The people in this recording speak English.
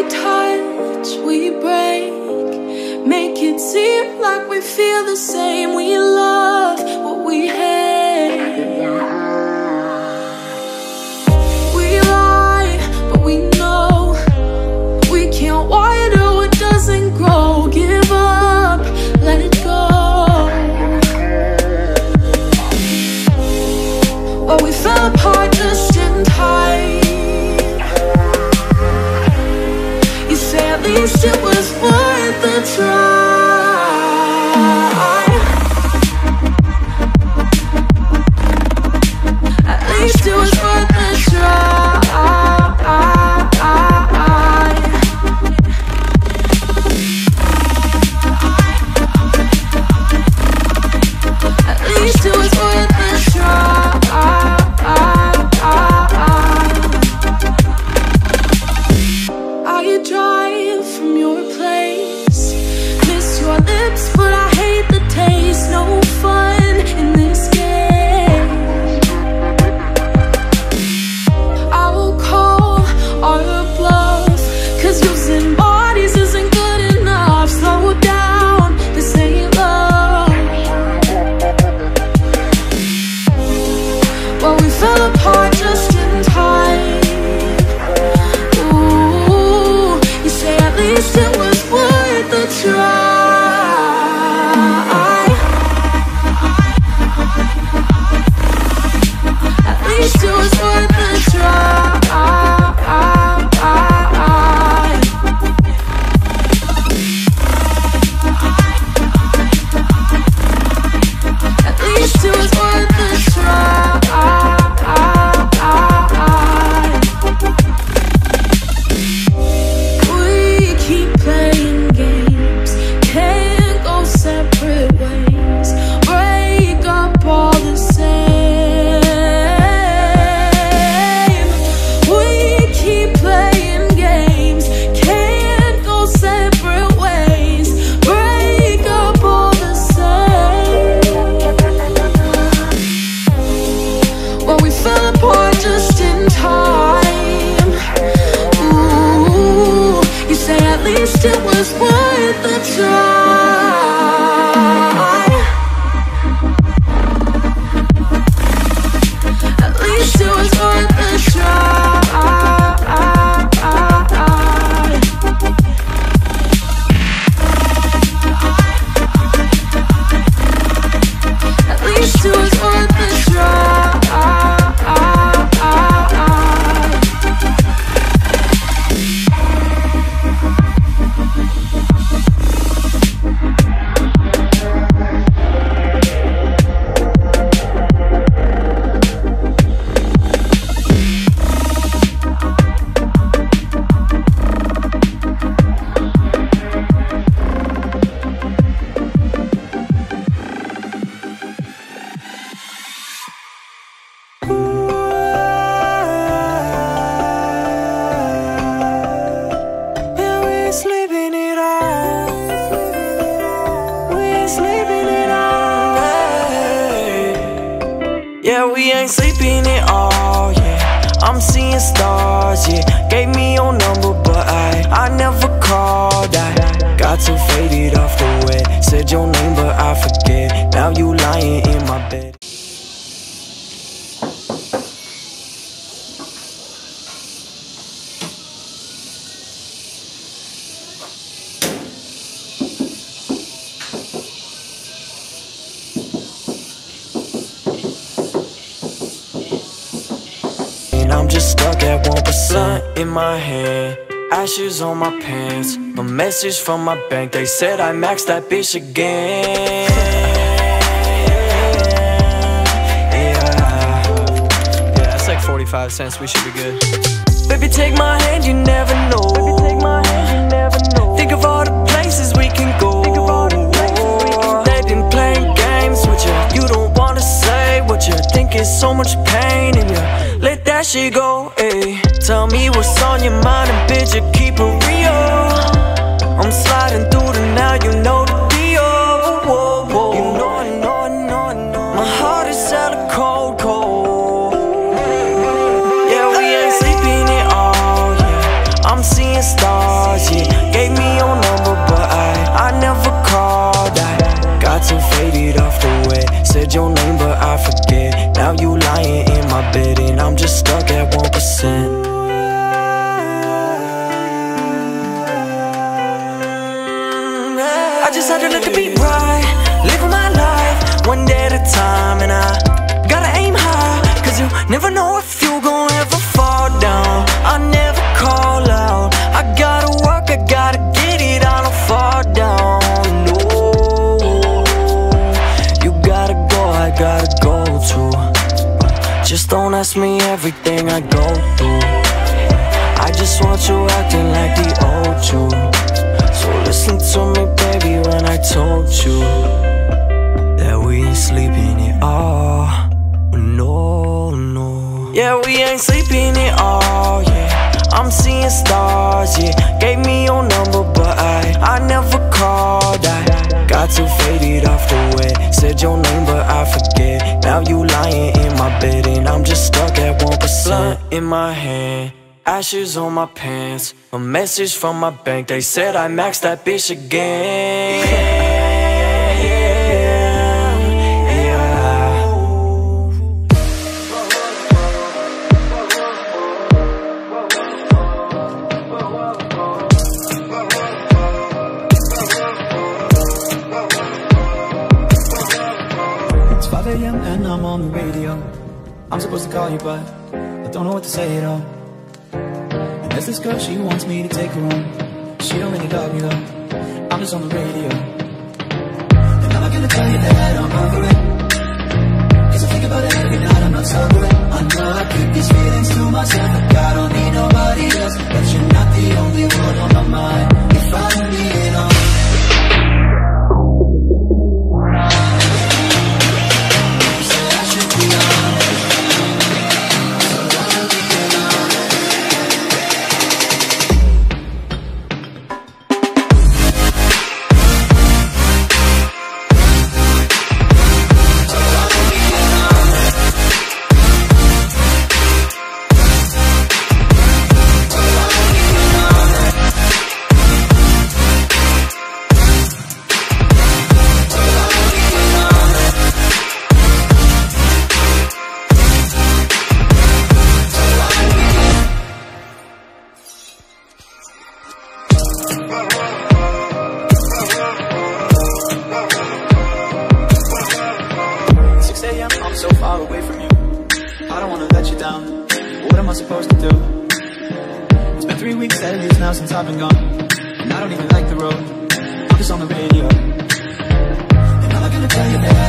Every touch we break, make it seem like we feel the same. We love what we hate. We lie, but we know we can't water what doesn't grow. Give up, let it go. Well, we fell apart just in time. You say at least it was worth the try. At least it was worth the try. At least it was worth the try. I drive from your place, miss your lips, but I hate the taste. No fun in this game. I will call our bluff, 'cause using bodies isn't good enough. Slow down, this ain't love. Well, we fell apart just in time. Ooh, you say at least it was worth the try. At least it was worth the try. At least it was worth the try. We keep playing games, can't go separate ways. Break up all the same. We keep playing games, can't go separate ways. Break up all the same. Well, we fell apart just in time. Ooh, you say at least it was worth the try. At least it was worth the try. At least it was worth the try. Yeah, we're sleeping it out. We're sleeping it out. Yeah, we ain't sleeping it all. Yeah, I'm seeing stars. Yeah, gave me your number, but I never called. I got too faded off the way. Said your name, but I forget. Now you lying in my bed. And I'm just stuck at 1% in my hand. Ashes on my pants. A message from my bank. They said I maxed that bitch again. Yeah, that's like 45 cents. We should be good. Baby, take my hand, you never know. Think of all the places we can go. They've been playing games with you. You don't wanna say what you think is so much pain in you. Let that shit go, ayy. Tell me what's on your mind and bitch, you keep it real. I'm sliding through the now, you know the deal. You know, I know. My heart is hella cold. Yeah, we ain't sleeping at all, yeah. I'm seeing stars. Never know if you gon' ever fall down. I never call out. I gotta work, I gotta get it. I don't fall down, no. You gotta go, I gotta go too. Just don't ask me everything I go through. I just want you acting like the old you. So listen to me, baby, when I told you that we ain't sleeping at all. No, no. Yeah, we ain't sleeping at all, yeah. I'm seeing stars, yeah. Gave me your number, but I never called. I got too faded off the way. Said your name, but I forget. Now you lying in my bed, and I'm just stuck at 1% in my hand. Ashes on my pants. A message from my bank. They said I maxed that bitch again. It's 5 a.m. and I'm on the radio. I'm supposed to call you, but I don't know what to say at all. There's this girl, she wants me to take her home. She don't really love me though. I'm just on the radio. And I'm not gonna tell you that I'm over it, 'cause I think about it every night, I'm not sober. I know I keep these feelings to myself, like I don't need nobody else. But you're not the only one on my mind. If I'm being honest, you said I should be honest. I've been gone, and I don't even like the road. I'm just on the radio, and I'm not gonna tell you that